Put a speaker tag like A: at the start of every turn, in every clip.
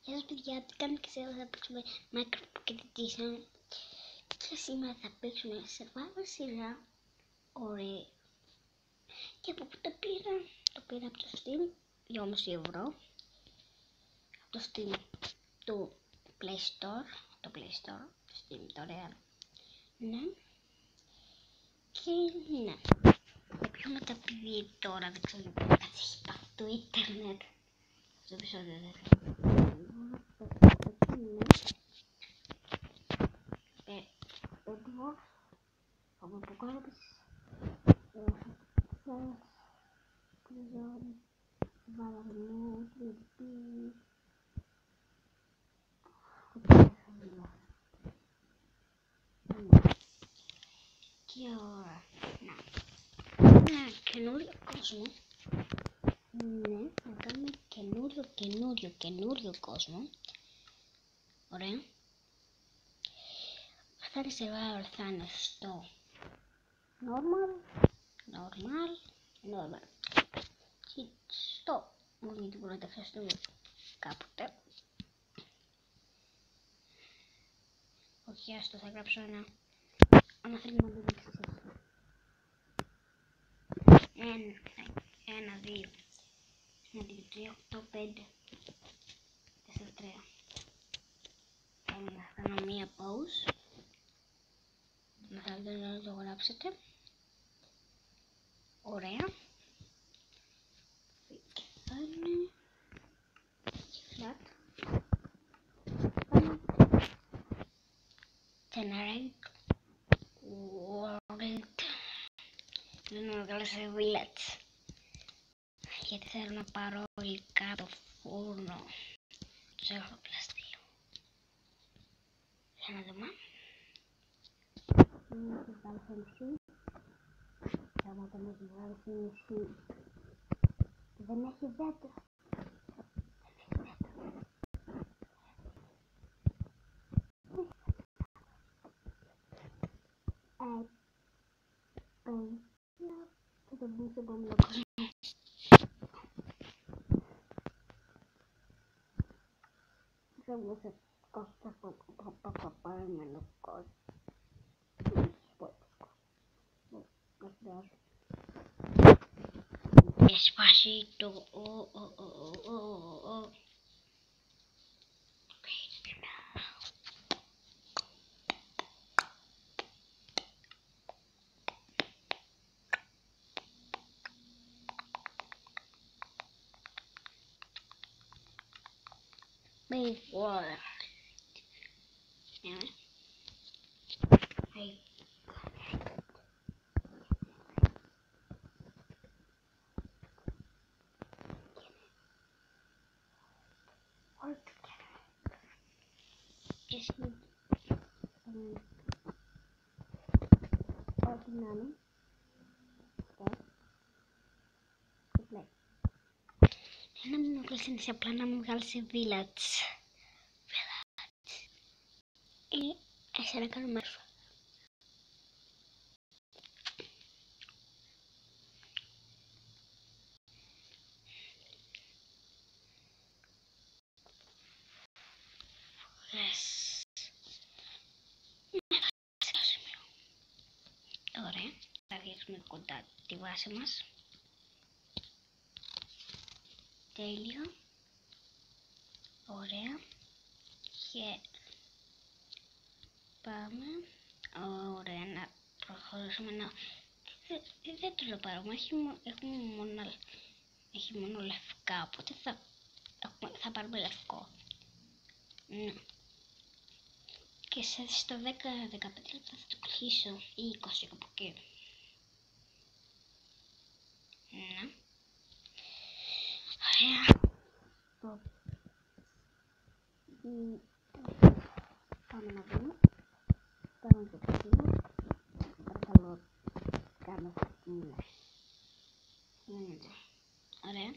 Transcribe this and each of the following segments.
A: Γεια σας παιδιά, τι κάνετε και σήμερα θα παίξουμε Minecraft Pocket Edition. Και σήμερα θα παίξουμε survival σειρά. Ωραία. Και από πού το πήρα? Το πήρα από το Steam, 2,5 ευρώ. Από το Steam του Play Store. Το Play Store, το Steam, το Real. Ναι. Και ναι. Θα πιούμε τα επειδή τώρα δεν ξέρω γιατί έχει πάει το ίντερνετ. Στο επεισόδιο δεν θα από αποκάλυψη βαραγμού, κρυπή και ώρα ένα καινούριο κόσμο. Ναι, να κάνουμε καινούριο κόσμο. Ωραία. Θα είναι survival, θα είναι στο normal και στο μόνο γιατί μπορούμε να τα χρειαστούμε κάποτε. Όχι, άστο, θα γράψω άμα θέλει να το δείξεις εσύ. 1, 2, 3, 8, 5, 4, 3. Θα κάνω μία pause. Να θέλετε να το γράψετε. Ωραία. Και θα είναι flat. Generate world. Δεν μου βγάλεσε village. Γιατί θέλω να πάρω υλικά από το φούρνο. Τους έχω πλαστείο. Για να δούμε. Άμα το έχει βγάλει στη μισή. Δεν έχει δέντρα. Θα το μπει στο επόμενο κόσμο. Θα βγω σε κόστα από επόμενο κόσμο. Despacito, oh. Big world. Yeah. Hey. Just need ordinary play. Να μην με βγάλεις απλά να με βγάλεις σε village. Εσένα κάνουμε έρφα. Ωραία, θα ρίξουμε κοντά τη βάση μας. Τέλειο. Ωραία. Και πάμε. Ωραία, να προχωρήσουμε να... Δεν το λέω πάρουμε, έχει μόνο λευκά, οπότε θα πάρουμε λευκό. Ναι. Και στο 10-15 λεπτά θα το κλείσω ή 20 από εκεί. Ναι. Ωραία. Πάμε να δούμε. Πάμε το ξύλο. Παρακαλώ, κάνω φωτεινές. Ωραία.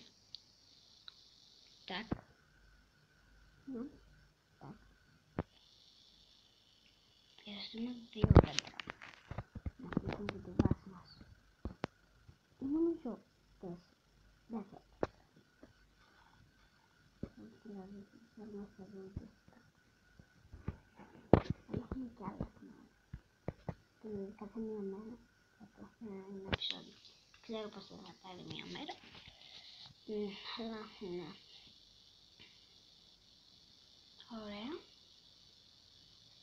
A: Так. Ну, так. Χρειαστούμε 2 δέντρα. Να κλείσουμε και τη βάση μας. Ή νομίζω 4. Δεν θέλω. Δηλαδή θέλουμε να δούμε και αυτά. Αλλά έχουμε κι άλλα μέρες. Κάθε μία μέρα θα το έχουμε ένα επεισόδιο. Ξέρω πως δεν θα πάρει μία μέρα. Αλλά ναι. Ωραία.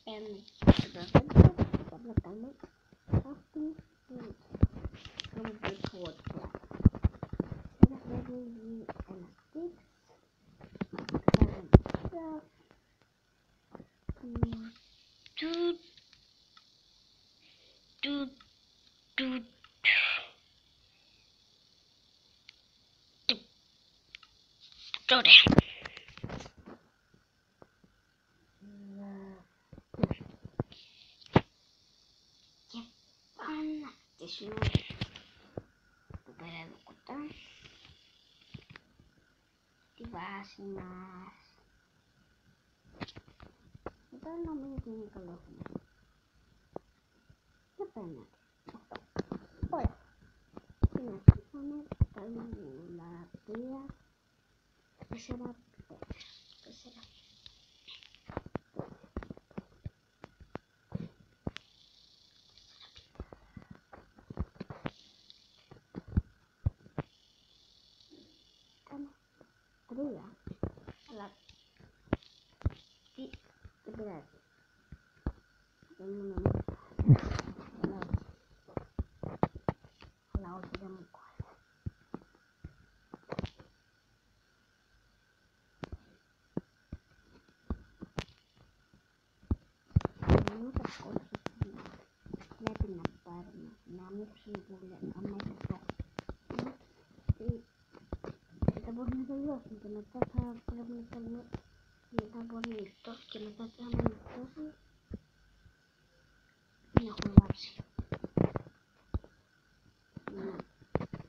A: Παίρνουμε και το δέντρο. Θα βλέπουμε αυτή την κομμωτή φωτιά. Τώρα πρέπει ένα στίξ. Τώρα. Και πάμε να χτίσουμε εδώ πέρα εδώ κοντά τη βάση μας. Εδώ νομίζω ότι είναι καλό. Και παίρνουμε αυτό. Ωραία. Συνεχίσαμε τα λουλά 3, 4, 4. Κάνε 3, αλλά τι δεν πειράζει. Αλλά όχι δεν μου κόλλει. Ενώ τα κόλλησα πρέπει να πάρουμε, να ανοίξουμε πολύ αμέσως. Μετά μπορεί να τελειώσουμε και μετά θα πρέπει να κάνουμε, μετά μπορεί να νυχτώσει και μετά άμα νυχτώσει δεν έχουμε βάψει.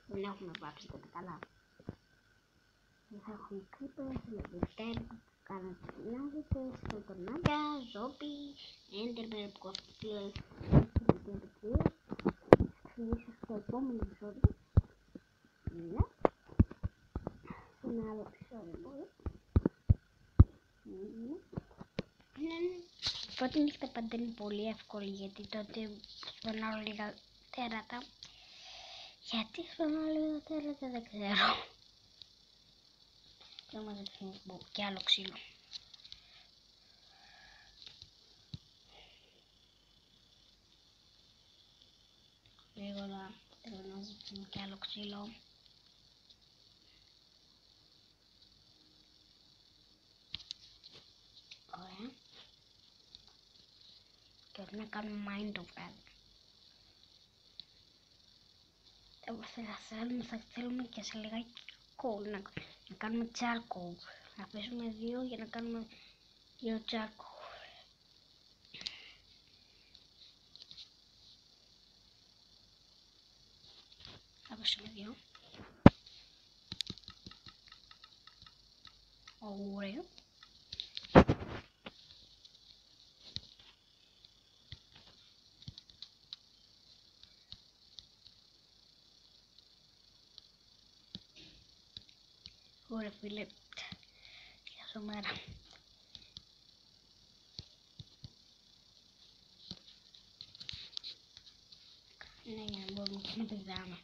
A: Δεν έχουμε βάψει, δεν καταλάβω. Δεν θα έχουμε creepers, λεβιτέρ, κανατινάδιτες, φωτονάκια, ζόμπι, έντερμπερ, κοφτήρες, λεβιτέρ. Θα φιλήσω στο επόμενο επεισόδιο. Ναι. Σε ένα άλλο επεισόδιο μπορεί. Πρώτη νύχτα πάντα είναι πολύ εύκολη γιατί τότε σπανάω λίγα τέρατα. Γιατί σπανάω λίγα τέρατα δεν ξέρω. Και μαζέψουμε και άλλο ξύλο. Γρήγορα θέλω να μαζέψουμε και άλλο ξύλο. Ωραία. Και να κάνουμε mine το βράδυ. Θα θέλουμε και σε λιγάκι coal να κάνουμε charcoal. Να αφήσουμε 2 για να κάνουμε 2 charcoal. Θα αφήσουμε 2. Ωραία. Ωραία φίλε, γεια σου μέρα. Ναι, για να μπορούμε και να πηδάμε.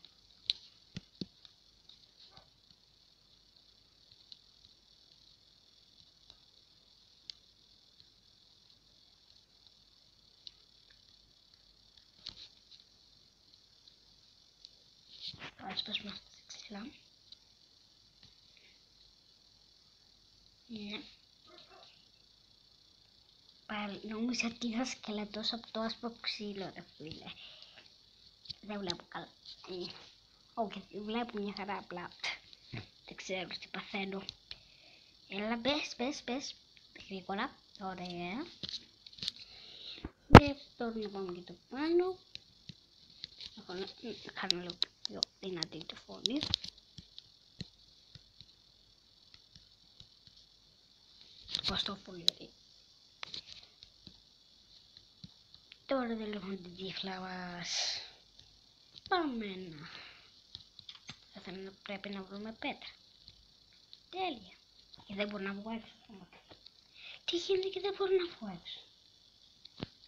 A: Τώρα σπάσουμε αυτά τα ξύλα. Ναι. Πάλι νόμιζα ότι είδα σκελετός από το άσπρο ξύλο ρε φίλε. Δεν βλέπω καλά. Όχι, βλέπω μια χαρά απλά. Δεν ξέρω τι παθαίνω. Έλα μπες. Γρήγορα. Ωραία. Και τώρα να πάμε και το πάνω. Έχω να κάνω λίγο πιο δυνατή τη φωνή. Κοστό πολύ ωραία. Τώρα δεν λέγουμε την τύχλα μας. Πάμε να... πρέπει να βρούμε πέτρα. Τέλεια. Και Και δεν μπορώ να βγω έξω. Τι γίνεται και δεν μπορώ να βγω έξω?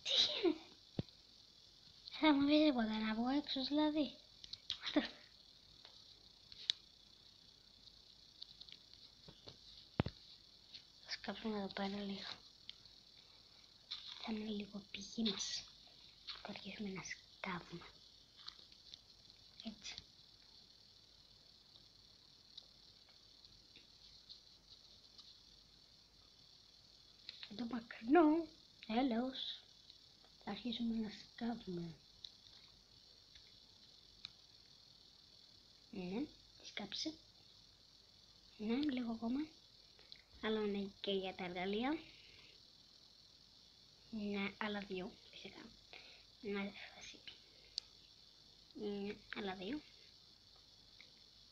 A: Τι γίνεται? Θα μου πει τίποτα να βγω έξω δηλαδή? Θα σκάψουμε εδώ πέρα λίγο. Θα είναι λίγο πηγή μας. Θα αρχίσουμε να σκάβουμε. Έτσι. Το μακρινό έλεος. Θα αρχίσουμε να σκάβουμε. Ναι, σκάψε. Ναι, λίγο ακόμα. Άλλο είναι και για τα εργαλεία. Ναι, άλλα δύο φυσικά. Ναι, φασίπι. Ναι, άλλα δύο.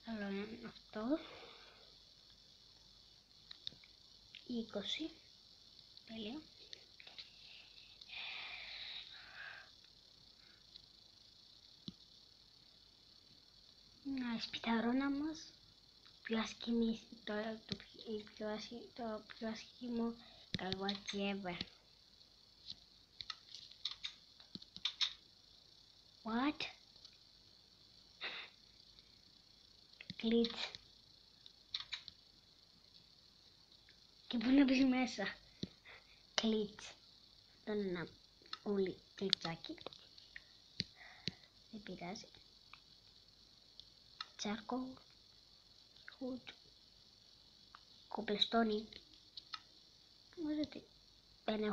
A: Άλλο είναι αυτό. 20. Τέλεια. Να σπιταρώνα μας. Το πιο άσχημο καλβάκι ever. What? Κλίτς. Και πού να μπεις μέσα? Κλίτς. Αυτό είναι ένα ούλι κλιτσάκι. Δεν πειράζει. Τσάρκο. Χουτ. Κοπλεστόνι. Νομίζω ότι δεν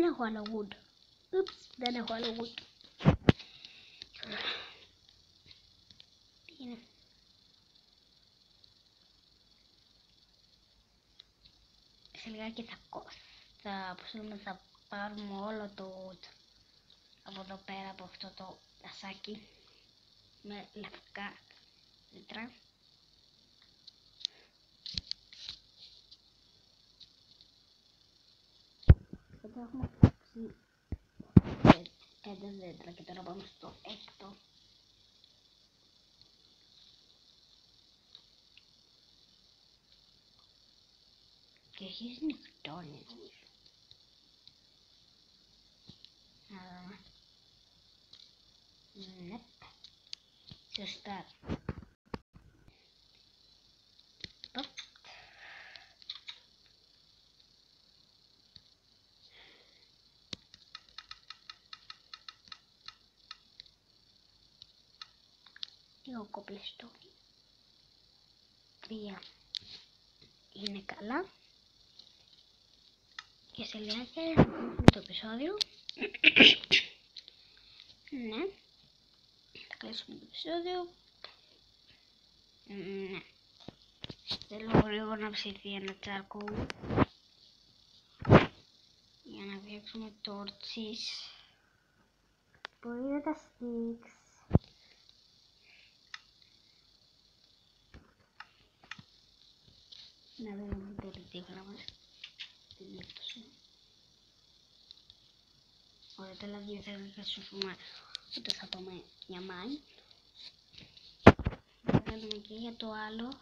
A: έχω άλλο wood. Ούψ, δεν έχω άλλο wood. Τι είναι? Σε λιγάκι θα πάρουμε όλο το wood από εδώ πέρα, από αυτό το τασάκι με λευκά λίτρα. Εδώ έχουμε κόψει 5 δέντρα και τώρα πάμε στο 6ο. Και αρχίζει νυχτώνει νομίζω. Να δούμε. Ναι. Σωστά. Λίγο κομπλεστόνι. 3 είναι καλά. Και σε λιγάκι θα κλείσουμε το επεισόδιο. Ναι. Θα κλείσουμε το επεισόδιο. Ναι. Θέλω λίγο να ψηθεί ένα τσάρκο για να φτιάξουμε τόρτσις. Που είναι τα sticks. Να δούμε τώρα τι γράμμα την λίπτωση. Ωραία, τα δύο θα χρησιμοποιήσουμε ούτε θα πάμε για μάιν. Θα κάνουμε και για το άλλο.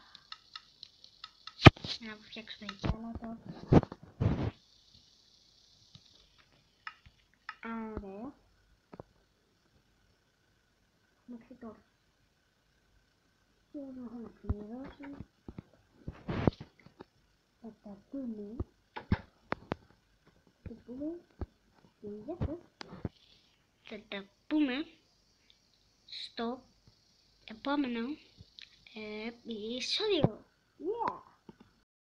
A: Να φτιάξουμε και άλλο το. Ωραία. Μέχρι τώρα. Και να έχω να πληρώσει. Θα τα πούμε. Θα τα πούμε στο επόμενο επεισόδιο. Yeah!